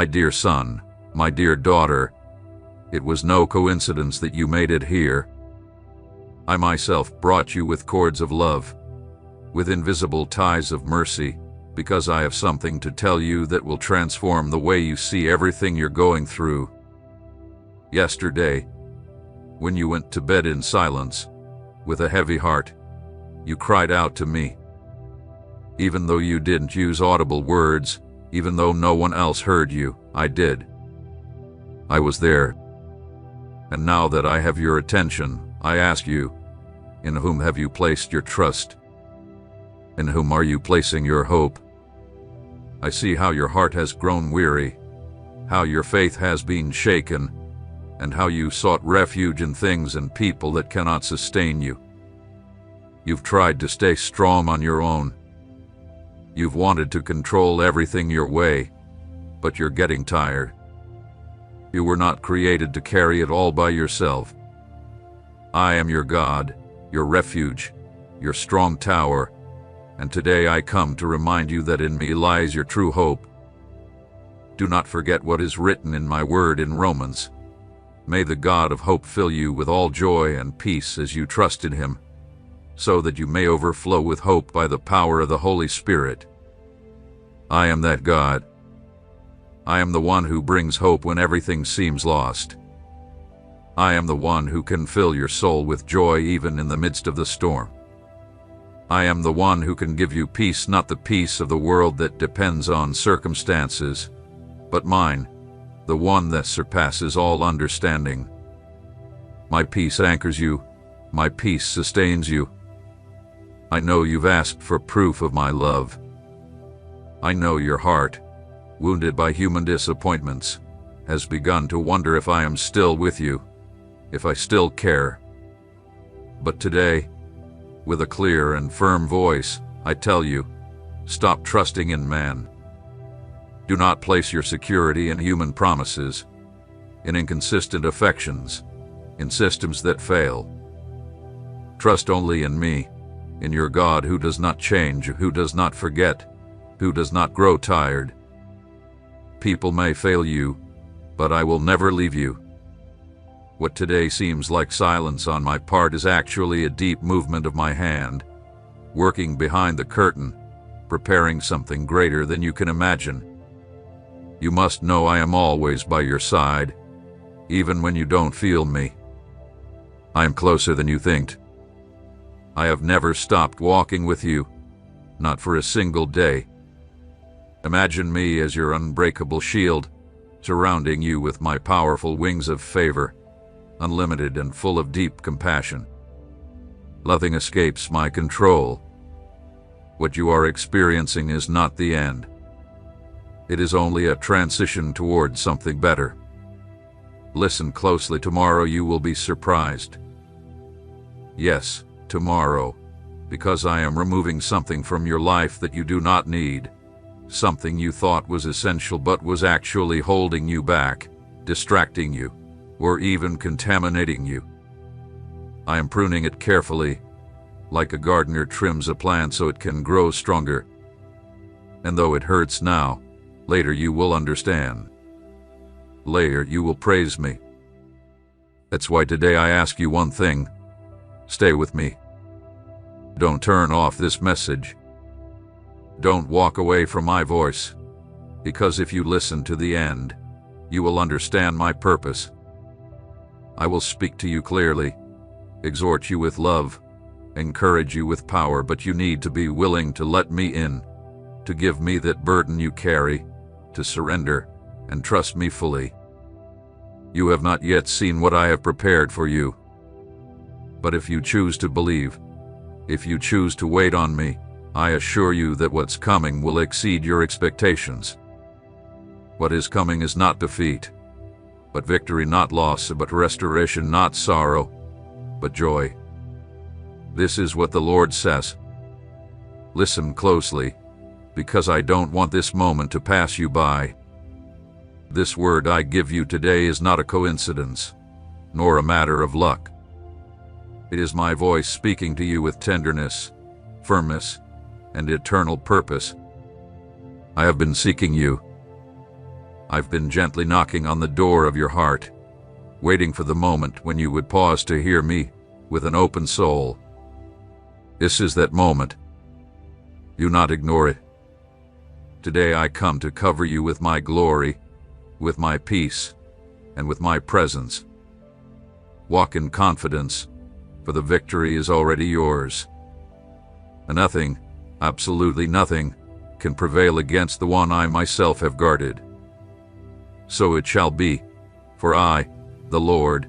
My dear son, my dear daughter, it was no coincidence that you made it here. I myself brought you with cords of love, with invisible ties of mercy, because I have something to tell you that will transform the way you see everything you're going through. Yesterday, when you went to bed in silence, with a heavy heart, you cried out to me. Even though you didn't use audible words, even though no one else heard you, I did. I was there. And now that I have your attention, I ask you, in whom have you placed your trust? In whom are you placing your hope? I see how your heart has grown weary, how your faith has been shaken, and how you sought refuge in things and people that cannot sustain you. You've tried to stay strong on your own. You've wanted to control everything your way, but you're getting tired. You were not created to carry it all by yourself. I am your God, your refuge, your strong tower, and today I come to remind you that in me lies your true hope. Do not forget what is written in my word in Romans. May the God of hope fill you with all joy and peace as you trust in him, so that you may overflow with hope by the power of the Holy Spirit. I am that God. I am the one who brings hope when everything seems lost. I am the one who can fill your soul with joy even in the midst of the storm. I am the one who can give you peace, not the peace of the world that depends on circumstances, but mine, the one that surpasses all understanding. My peace anchors you. My peace sustains you. I know you've asked for proof of my love. I know your heart, wounded by human disappointments, has begun to wonder if I am still with you, if I still care. But today, with a clear and firm voice, I tell you, stop trusting in man. Do not place your security in human promises, in inconsistent affections, in systems that fail. Trust only in me, in your God who does not change, who does not forget, who does not grow tired. People may fail you, but I will never leave you. What today seems like silence on my part is actually a deep movement of my hand, working behind the curtain, preparing something greater than you can imagine. You must know I am always by your side, even when you don't feel me. I am closer than you think. I have never stopped walking with you, not for a single day. Imagine me as your unbreakable shield, surrounding you with my powerful wings of favor, unlimited and full of deep compassion. Nothing escapes my control. What you are experiencing is not the end. It is only a transition towards something better. Listen closely. Tomorrow you will be surprised. Yes, tomorrow, because I am removing something from your life that you do not need. Something you thought was essential but was actually holding you back, distracting you, or even contaminating you. I am pruning it carefully, like a gardener trims a plant so it can grow stronger. And though it hurts now, later you will understand. Later you will praise me. That's why today I ask you one thing. Stay with me. Don't turn off this message. Don't walk away from my voice, because if you listen to the end, you will understand my purpose. I will speak to you clearly, exhort you with love, encourage you with power, but you need to be willing to let me in, to give me that burden you carry, to surrender and trust me fully. You have not yet seen what I have prepared for you. But if you choose to believe, if you choose to wait on me, I assure you that what's coming will exceed your expectations. What is coming is not defeat, but victory, not loss, but restoration, not sorrow, but joy. This is what the Lord says. Listen closely, because I don't want this moment to pass you by. This word I give you today is not a coincidence, nor a matter of luck. It is my voice speaking to you with tenderness, firmness, and eternal purpose. I have been seeking you. I've been gently knocking on the door of your heart, waiting for the moment when you would pause to hear me with an open soul. This is that moment. Do not ignore it. Today I come to cover you with my glory, with my peace, and with my presence. Walk in confidence, for the victory is already yours. And nothing, absolutely nothing, can prevail against the one I myself have guarded. So it shall be, for I, the Lord,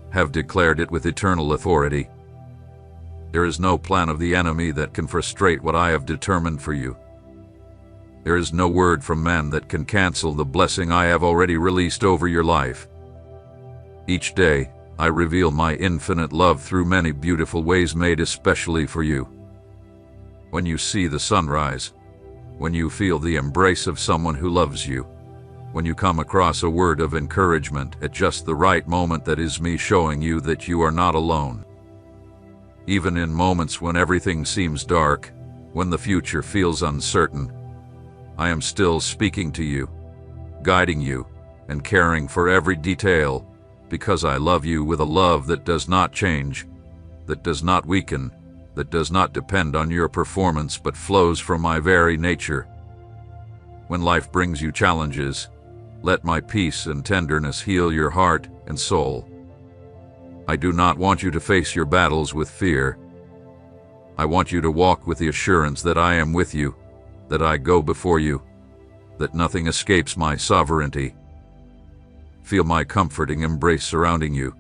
have declared it with eternal authority. There is no plan of the enemy that can frustrate what I have determined for you. There is no word from man that can cancel the blessing I have already released over your life. Each day, I reveal my infinite love through many beautiful ways made especially for you. When you see the sunrise, when you feel the embrace of someone who loves you, when you come across a word of encouragement at just the right moment, that is me showing you that you are not alone. Even in moments when everything seems dark, when the future feels uncertain, I am still speaking to you, guiding you, and caring for every detail, because I love you with a love that does not change, that does not weaken, that does not depend on your performance but flows from my very nature. When life brings you challenges, let my peace and tenderness heal your heart and soul. I do not want you to face your battles with fear. I want you to walk with the assurance that I am with you, that I go before you, that nothing escapes my sovereignty. Feel my comforting embrace surrounding you.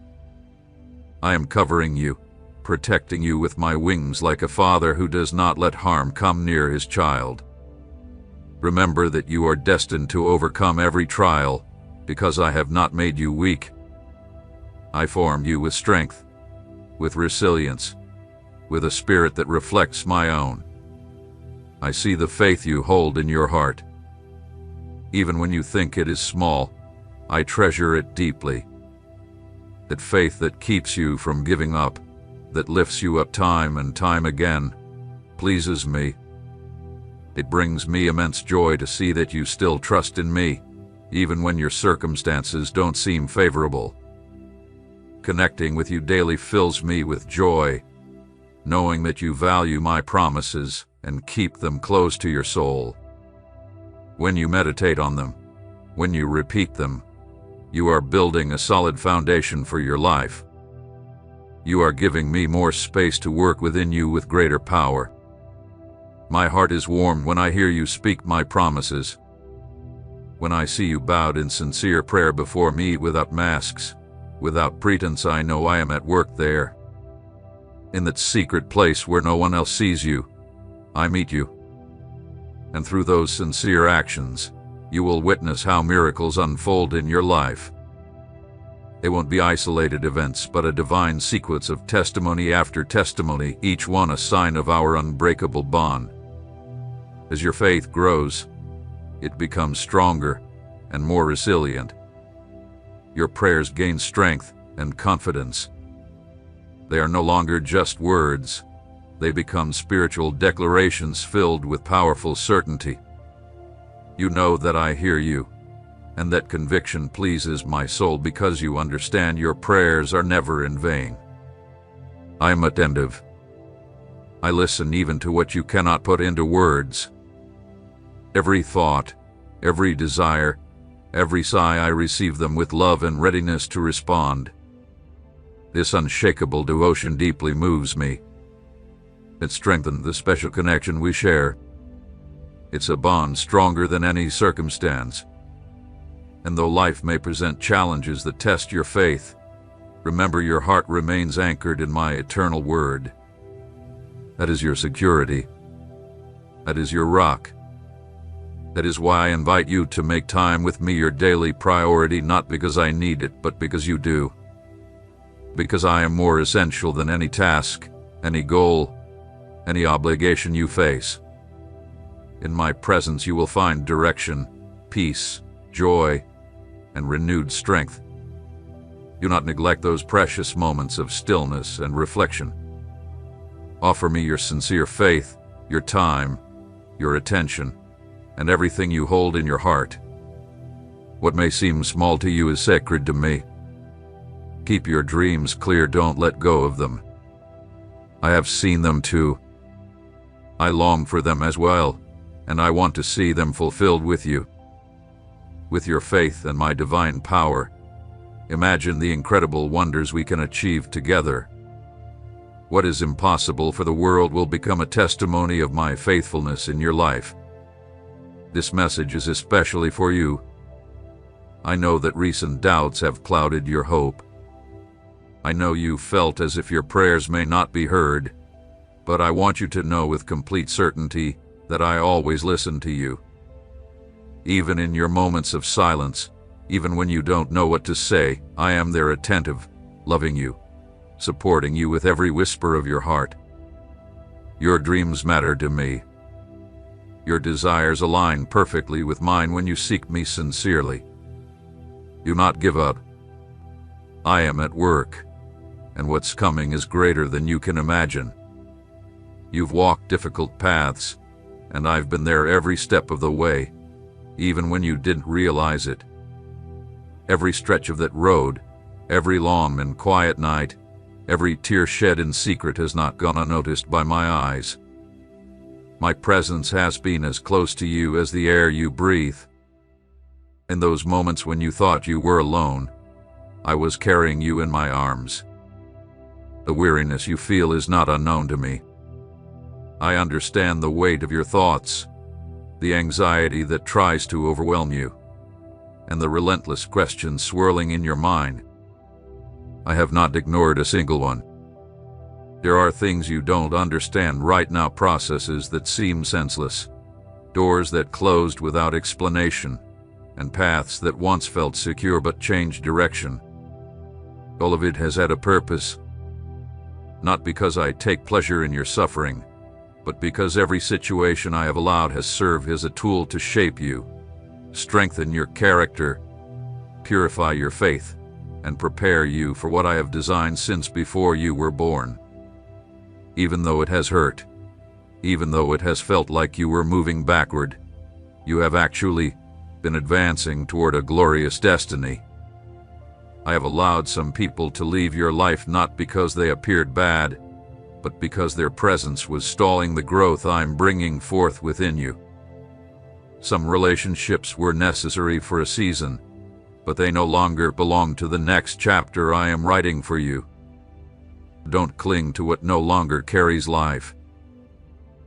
I am covering you, protecting you with my wings like a father who does not let harm come near his child. Remember that you are destined to overcome every trial, because I have not made you weak. I formed you with strength, with resilience, with a spirit that reflects my own. I see the faith you hold in your heart. Even when you think it is small, I treasure it deeply. That faith that keeps you from giving up, that lifts you up time and time again, pleases me. It brings me immense joy to see that you still trust in me, even when your circumstances don't seem favorable. Connecting with you daily fills me with joy, knowing that you value my promises and keep them close to your soul. When you meditate on them, when you repeat them, you are building a solid foundation for your life. You are giving me more space to work within you with greater power. My heart is warmed when I hear you speak my promises. When I see you bowed in sincere prayer before me without masks, without pretense, I know I am at work there. In that secret place where no one else sees you, I meet you. And through those sincere actions, you will witness how miracles unfold in your life. They won't be isolated events, but a divine sequence of testimony after testimony, each one a sign of our unbreakable bond. As your faith grows, it becomes stronger and more resilient. Your prayers gain strength and confidence. They are no longer just words. They become spiritual declarations filled with powerful certainty. You know that I hear you, and that conviction pleases my soul because you understand your prayers are never in vain. I am attentive. I listen even to what you cannot put into words. Every thought, every desire, every sigh, I receive them with love and readiness to respond. This unshakable devotion deeply moves me. It strengthens the special connection we share. It's a bond stronger than any circumstance. And though life may present challenges that test your faith, remember your heart remains anchored in my eternal word. That is your security. That is your rock. That is why I invite you to make time with me your daily priority, not because I need it, but because you do. Because I am more essential than any task, any goal, any obligation you face. In my presence you will find direction, peace, joy, and renewed strength. Do not neglect those precious moments of stillness and reflection. Offer me your sincere faith, your time, your attention, and everything you hold in your heart. What may seem small to you is sacred to me. Keep your dreams clear, don't let go of them. I have seen them too. I long for them as well, and I want to see them fulfilled with you. With your faith and my divine power, imagine the incredible wonders we can achieve together. What is impossible for the world will become a testimony of my faithfulness in your life. This message is especially for you. I know that recent doubts have clouded your hope. I know you felt as if your prayers may not be heard, but I want you to know with complete certainty that I always listen to you. Even in your moments of silence, even when you don't know what to say, I am there, attentive, loving you, supporting you with every whisper of your heart. Your dreams matter to me. Your desires align perfectly with mine when you seek me sincerely. Do not give up. I am at work, and what's coming is greater than you can imagine. You've walked difficult paths, and I've been there every step of the way, even when you didn't realize it. Every stretch of that road, every long and quiet night, every tear shed in secret has not gone unnoticed by my eyes. My presence has been as close to you as the air you breathe. In those moments when you thought you were alone, I was carrying you in my arms. The weariness you feel is not unknown to me. I understand the weight of your thoughts, the anxiety that tries to overwhelm you, and the relentless questions swirling in your mind. I have not ignored a single one. There are things you don't understand right now, processes that seem senseless, doors that closed without explanation, and paths that once felt secure but changed direction. All of it has had a purpose. Not because I take pleasure in your suffering, but because every situation I have allowed has served as a tool to shape you, strengthen your character, purify your faith, and prepare you for what I have designed since before you were born. Even though it has hurt, even though it has felt like you were moving backward, you have actually been advancing toward a glorious destiny. I have allowed some people to leave your life not because they appeared bad, but because their presence was stalling the growth I'm bringing forth within you. Some relationships were necessary for a season, but they no longer belong to the next chapter I am writing for you. Don't cling to what no longer carries life.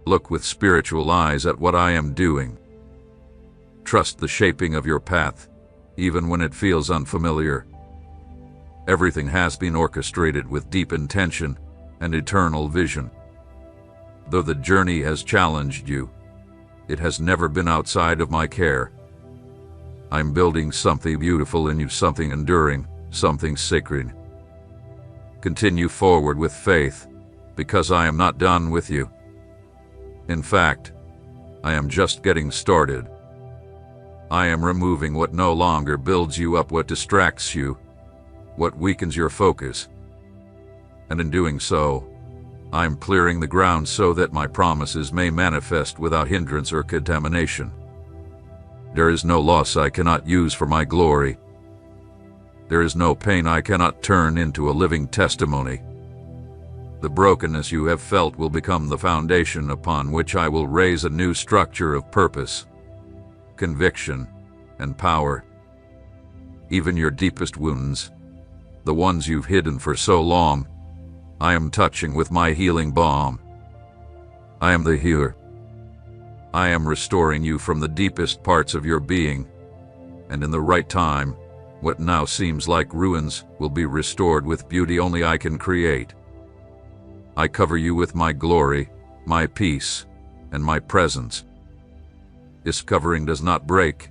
Look with spiritual eyes at what I am doing. Trust the shaping of your path, even when it feels unfamiliar. Everything has been orchestrated with deep intention and eternal vision. Though the journey has challenged you, it has never been outside of my care. I'm building something beautiful in you, something enduring, something sacred. Continue forward with faith, because I am not done with you. In fact, I am just getting started. I am removing what no longer builds you up, what distracts you, what weakens your focus. And in doing so, I am clearing the ground so that my promises may manifest without hindrance or contamination. There is no loss I cannot use for my glory. There is no pain I cannot turn into a living testimony. The brokenness you have felt will become the foundation upon which I will raise a new structure of purpose, conviction, and power. Even your deepest wounds, the ones you've hidden for so long, I am touching with my healing balm. I am the healer. I am restoring you from the deepest parts of your being, and in the right time, what now seems like ruins will be restored with beauty only I can create. I cover you with my glory, my peace, and my presence. This covering does not break.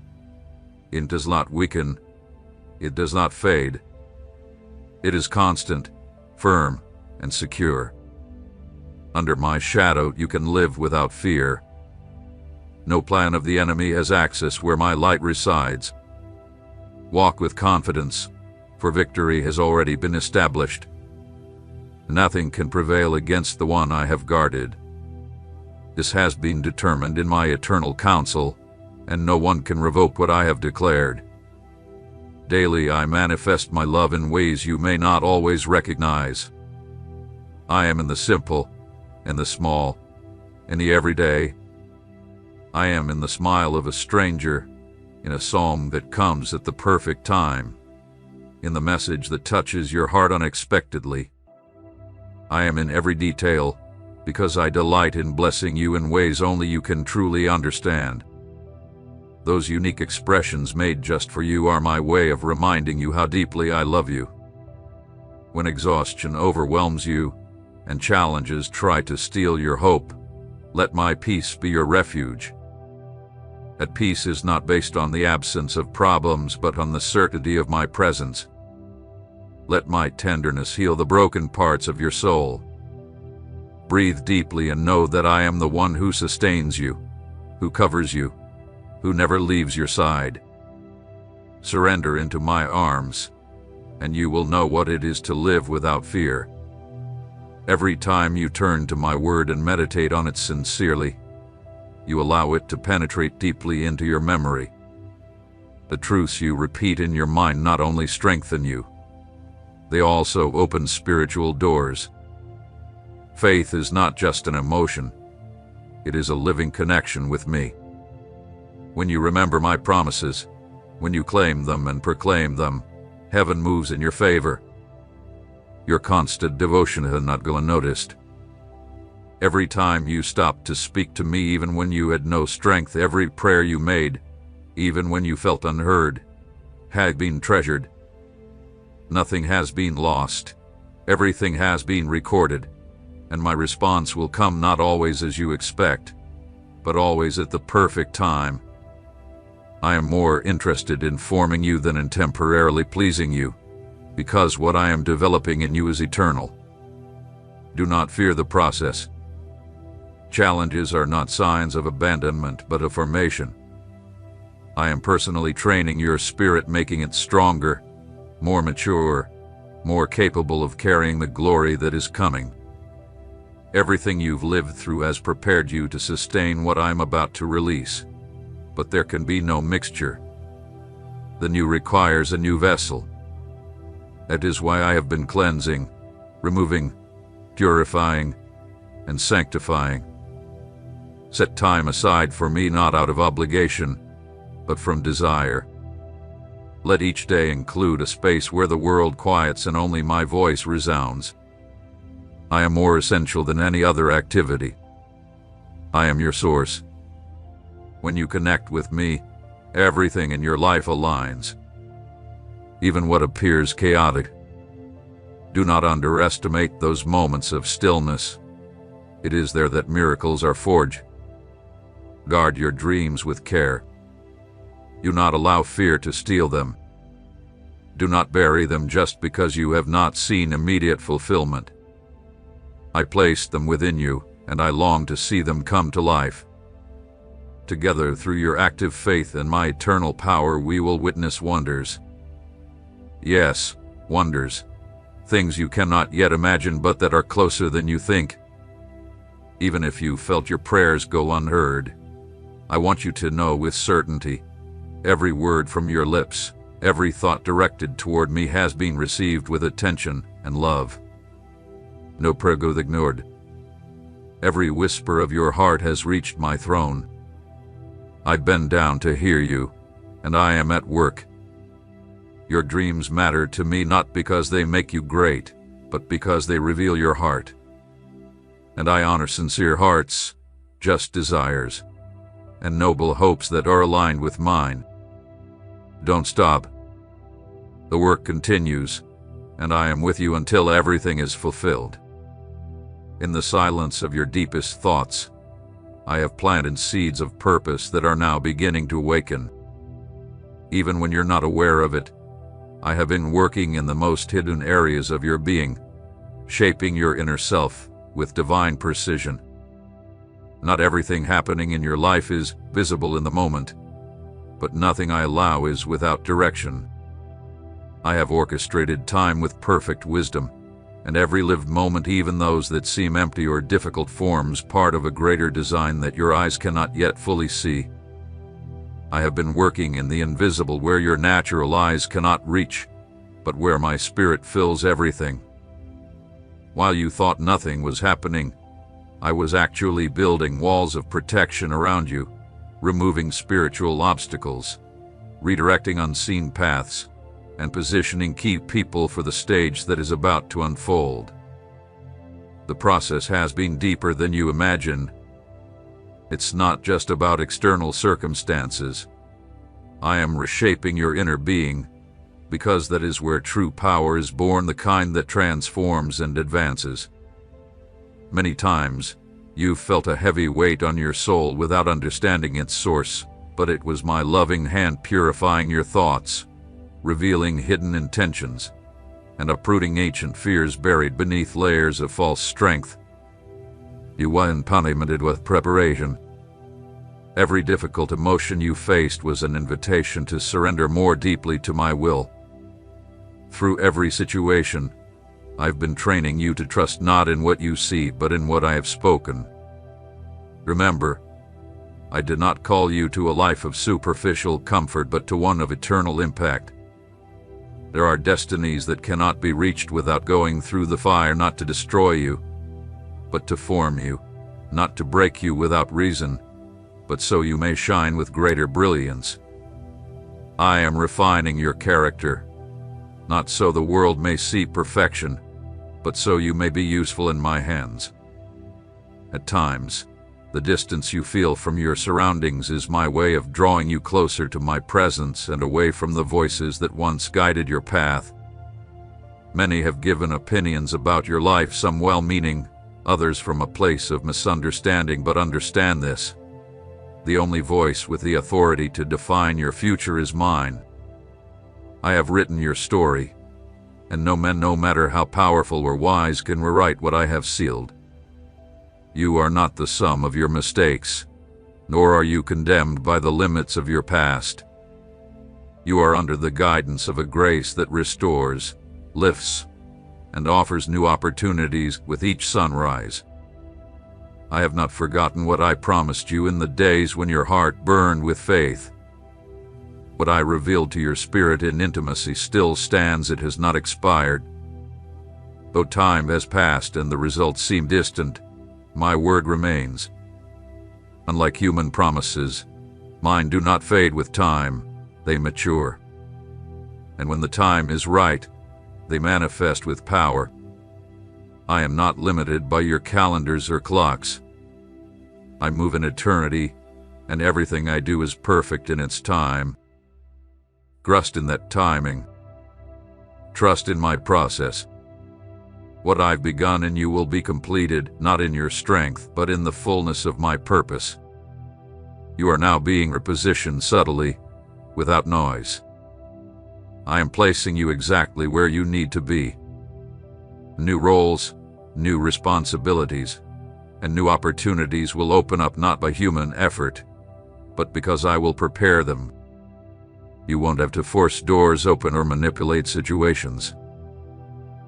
It does not weaken. It does not fade. It is constant, firm, and secure. Under my shadow you can live without fear. No plan of the enemy has access where my light resides. Walk with confidence, for victory has already been established. Nothing can prevail against the one I have guarded. This has been determined in my eternal counsel, and no one can revoke what I have declared. Daily I manifest my love in ways you may not always recognize. I am in the simple, in the small, in the everyday. I am in the smile of a stranger, in a psalm that comes at the perfect time, in the message that touches your heart unexpectedly. I am in every detail, because I delight in blessing you in ways only you can truly understand. Those unique expressions made just for you are my way of reminding you how deeply I love you. When exhaustion overwhelms you, and challenges try to steal your hope, let my peace be your refuge. That peace is not based on the absence of problems, but on the certainty of my presence. Let my tenderness heal the broken parts of your soul. Breathe deeply and know that I am the one who sustains you, who covers you, who never leaves your side. Surrender into my arms, and you will know what it is to live without fear. Every time you turn to my word and meditate on it sincerely, you allow it to penetrate deeply into your memory. The truths you repeat in your mind not only strengthen you, they also open spiritual doors. Faith is not just an emotion, it is a living connection with me. When you remember my promises, when you claim them and proclaim them, heaven moves in your favor. Your constant devotion has not gone unnoticed. Every time you stopped to speak to me, even when you had no strength, every prayer you made, even when you felt unheard, had been treasured. Nothing has been lost. Everything has been recorded, and my response will come not always as you expect, but always at the perfect time. I am more interested in forming you than in temporarily pleasing you, because what I am developing in you is eternal. Do not fear the process. Challenges are not signs of abandonment, but of formation. I am personally training your spirit, making it stronger, more mature, more capable of carrying the glory that is coming. Everything you've lived through has prepared you to sustain what I'm about to release, but there can be no mixture. The new requires a new vessel. That is why I have been cleansing, removing, purifying, and sanctifying. Set time aside for me, not out of obligation, but from desire. Let each day include a space where the world quiets and only my voice resounds. I am more essential than any other activity. I am your source. When you connect with me, everything in your life aligns, even what appears chaotic. Do not underestimate those moments of stillness. It is there that miracles are forged. Guard your dreams with care. Do not allow fear to steal them. Do not bury them just because you have not seen immediate fulfillment. I placed them within you, and I long to see them come to life. Together, through your active faith and my eternal power, we will witness wonders. Yes, wonders. Things you cannot yet imagine, but that are closer than you think. Even if you felt your prayers go unheard, I want you to know with certainty, every word from your lips, every thought directed toward me has been received with attention and love. No prayer goes ignored. Every whisper of your heart has reached my throne. I bend down to hear you, and I am at work. Your dreams matter to me not because they make you great, but because they reveal your heart. And I honor sincere hearts, just desires, and noble hopes that are aligned with mine. Don't stop. The work continues, and I am with you until everything is fulfilled. In the silence of your deepest thoughts, I have planted seeds of purpose that are now beginning to awaken. Even when you're not aware of it, I have been working in the most hidden areas of your being, shaping your inner self with divine precision. Not everything happening in your life is visible in the moment, but nothing I allow is without direction. I have orchestrated time with perfect wisdom, and every lived moment, even those that seem empty or difficult, forms part of a greater design that your eyes cannot yet fully see. I have been working in the invisible where your natural eyes cannot reach, but where my spirit fills everything. While you thought nothing was happening, I was actually building walls of protection around you, removing spiritual obstacles, redirecting unseen paths, and positioning key people for the stage that is about to unfold. The process has been deeper than you imagine. It's not just about external circumstances. I am reshaping your inner being, because that is where true power is born, the kind that transforms and advances. Many times, you've felt a heavy weight on your soul without understanding its source, but it was my loving hand purifying your thoughts, revealing hidden intentions, and uprooting ancient fears buried beneath layers of false strength. You were implemented with preparation. Every difficult emotion you faced was an invitation to surrender more deeply to my will. Through every situation, I've been training you to trust not in what you see, but in what I have spoken. Remember, I did not call you to a life of superficial comfort, but to one of eternal impact. There are destinies that cannot be reached without going through the fire, not to destroy you, but to form you, not to break you without reason, but so you may shine with greater brilliance. I am refining your character, not so the world may see perfection, but so you may be useful in my hands. At times, the distance you feel from your surroundings is my way of drawing you closer to my presence and away from the voices that once guided your path. Many have given opinions about your life, some well-meaning, others from a place of misunderstanding, but understand this: the only voice with the authority to define your future is mine. I have written your story, and no man, no matter how powerful or wise, can rewrite what I have sealed. You are not the sum of your mistakes, nor are you condemned by the limits of your past. You are under the guidance of a grace that restores, lifts, and offers new opportunities with each sunrise. I have not forgotten what I promised you in the days when your heart burned with faith. What I revealed to your spirit in intimacy still stands. It has not expired. Though time has passed and the results seem distant, my word remains. Unlike human promises, mine do not fade with time, they mature. And when the time is right, they manifest with power. I am not limited by your calendars or clocks. I move in eternity, and everything I do is perfect in its time. Trust in that timing. Trust in my process. What I've begun in you will be completed, not in your strength, but in the fullness of my purpose. You are now being repositioned subtly, without noise. I am placing you exactly where you need to be. New roles, new responsibilities, and new opportunities will open up not by human effort, but because I will prepare them. You won't have to force doors open or manipulate situations.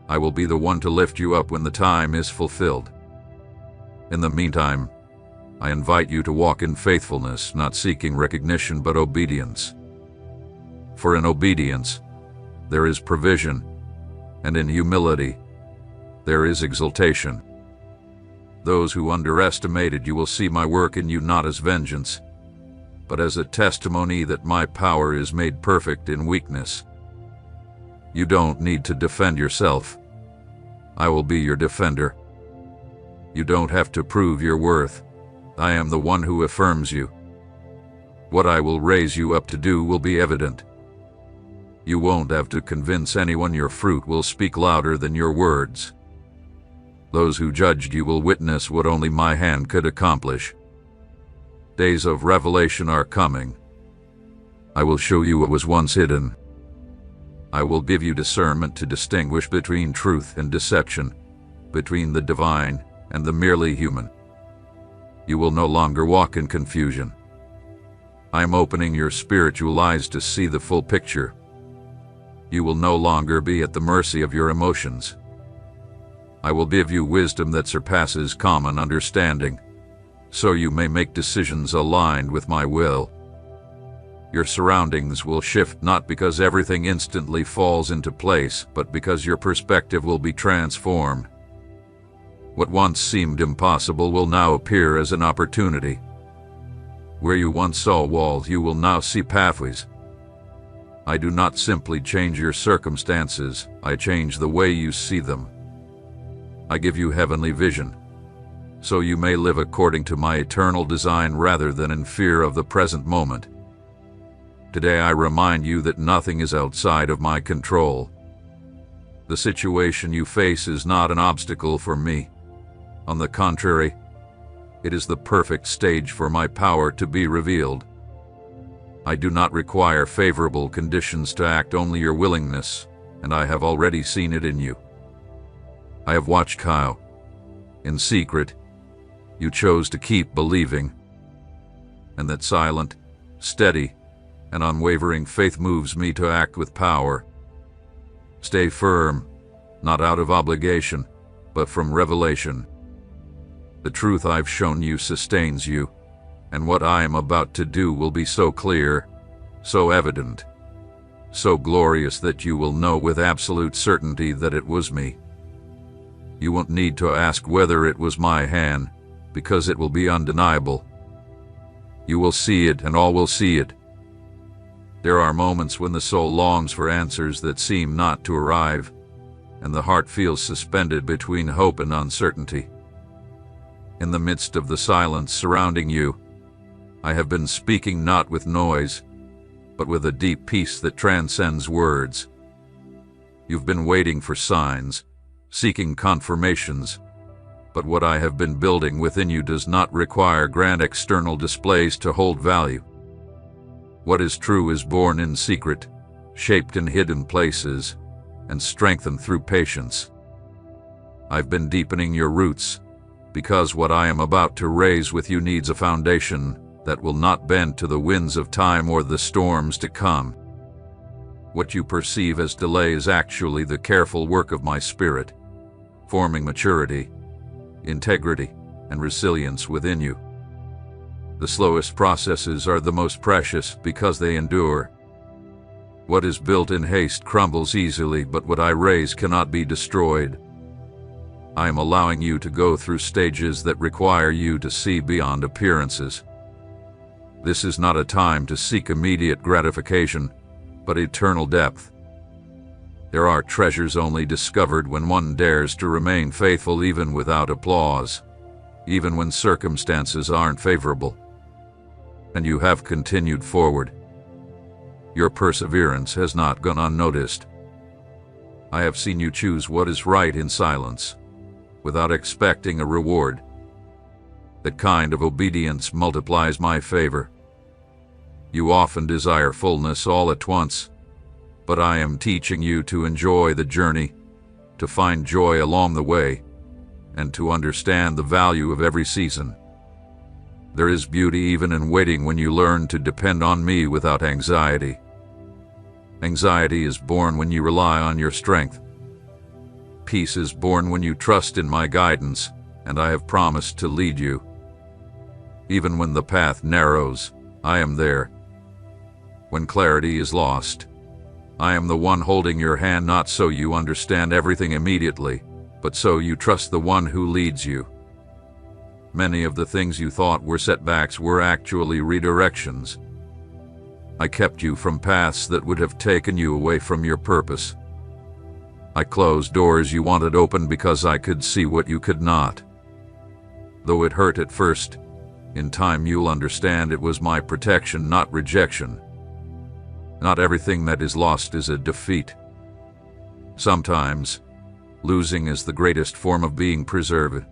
I will be the one to lift you up when the time is fulfilled. In the meantime, I invite you to walk in faithfulness, not seeking recognition but obedience. For in obedience, there is provision, and in humility, there is exaltation. Those who underestimated you will see my work in you not as vengeance, but as a testimony that my power is made perfect in weakness. You don't need to defend yourself. I will be your defender. You don't have to prove your worth. I am the one who affirms you. What I will raise you up to do will be evident. You won't have to convince anyone. Your fruit will speak louder than your words. Those who judged you will witness what only my hand could accomplish. Days of revelation are coming. I will show you what was once hidden. I will give you discernment to distinguish between truth and deception, between the divine and the merely human. You will no longer walk in confusion. I am opening your spiritual eyes to see the full picture. You will no longer be at the mercy of your emotions. I will give you wisdom that surpasses common understanding, so you may make decisions aligned with my will. Your surroundings will shift not because everything instantly falls into place, but because your perspective will be transformed. What once seemed impossible will now appear as an opportunity. Where you once saw walls, you will now see pathways. I do not simply change your circumstances, I change the way you see them. I give you heavenly vision, so you may live according to my eternal design rather than in fear of the present moment. Today I remind you that nothing is outside of my control. The situation you face is not an obstacle for me. On the contrary, it is the perfect stage for my power to be revealed. I do not require favorable conditions to act, only your willingness, and I have already seen it in you. I have watched how, in secret, you chose to keep believing, and that silent, steady, and unwavering faith moves me to act with power. Stay firm, not out of obligation, but from revelation. The truth I've shown you sustains you, and what I am about to do will be so clear, so evident, so glorious that you will know with absolute certainty that it was me. You won't need to ask whether it was my hand, because it will be undeniable. You will see it, and all will see it. There are moments when the soul longs for answers that seem not to arrive, and the heart feels suspended between hope and uncertainty. In the midst of the silence surrounding you, I have been speaking not with noise, but with a deep peace that transcends words. You've been waiting for signs, seeking confirmations, but what I have been building within you does not require grand external displays to hold value. What is true is born in secret, shaped in hidden places, and strengthened through patience. I've been deepening your roots, because what I am about to raise with you needs a foundation that will not bend to the winds of time or the storms to come. What you perceive as delay is actually the careful work of my Spirit, forming maturity, integrity, and resilience within you. The slowest processes are the most precious because they endure. What is built in haste crumbles easily, but what I raise cannot be destroyed. I am allowing you to go through stages that require you to see beyond appearances. This is not a time to seek immediate gratification, but eternal depth. There are treasures only discovered when one dares to remain faithful even without applause, even when circumstances aren't favorable. And you have continued forward. Your perseverance has not gone unnoticed. I have seen you choose what is right in silence, without expecting a reward. That kind of obedience multiplies my favor. You often desire fullness all at once, but I am teaching you to enjoy the journey, to find joy along the way, and to understand the value of every season. There is beauty even in waiting when you learn to depend on me without anxiety. Anxiety is born when you rely on your strength. Peace is born when you trust in my guidance, and I have promised to lead you. Even when the path narrows, I am there. When clarity is lost, I am the one holding your hand, not so you understand everything immediately, but so you trust the one who leads you. Many of the things you thought were setbacks were actually redirections. I kept you from paths that would have taken you away from your purpose. I closed doors you wanted open because I could see what you could not. Though it hurt at first, in time you'll understand it was my protection, not rejection. Not everything that is lost is a defeat. Sometimes, losing is the greatest form of being preserved.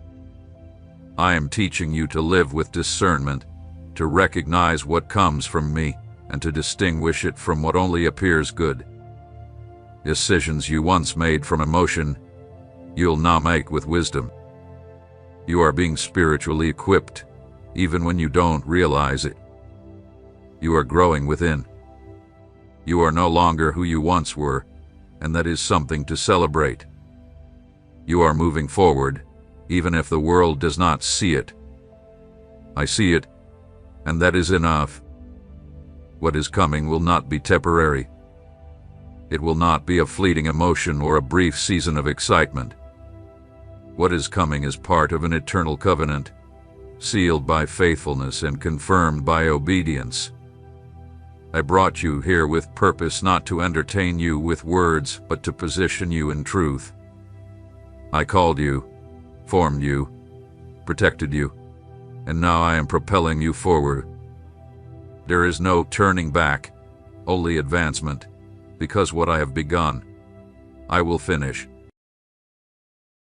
I am teaching you to live with discernment, to recognize what comes from me, and to distinguish it from what only appears good. Decisions you once made from emotion, you'll now make with wisdom. You are being spiritually equipped, even when you don't realize it. You are growing within. You are no longer who you once were, and that is something to celebrate. You are moving forward, even if the world does not see it. I see it, and that is enough. What is coming will not be temporary. It will not be a fleeting emotion or a brief season of excitement. What is coming is part of an eternal covenant, sealed by faithfulness and confirmed by obedience. I brought you here with purpose, not to entertain you with words, but to position you in truth. I called you, formed you, protected you, and now I am propelling you forward. There is no turning back, only advancement, because what I have begun, I will finish.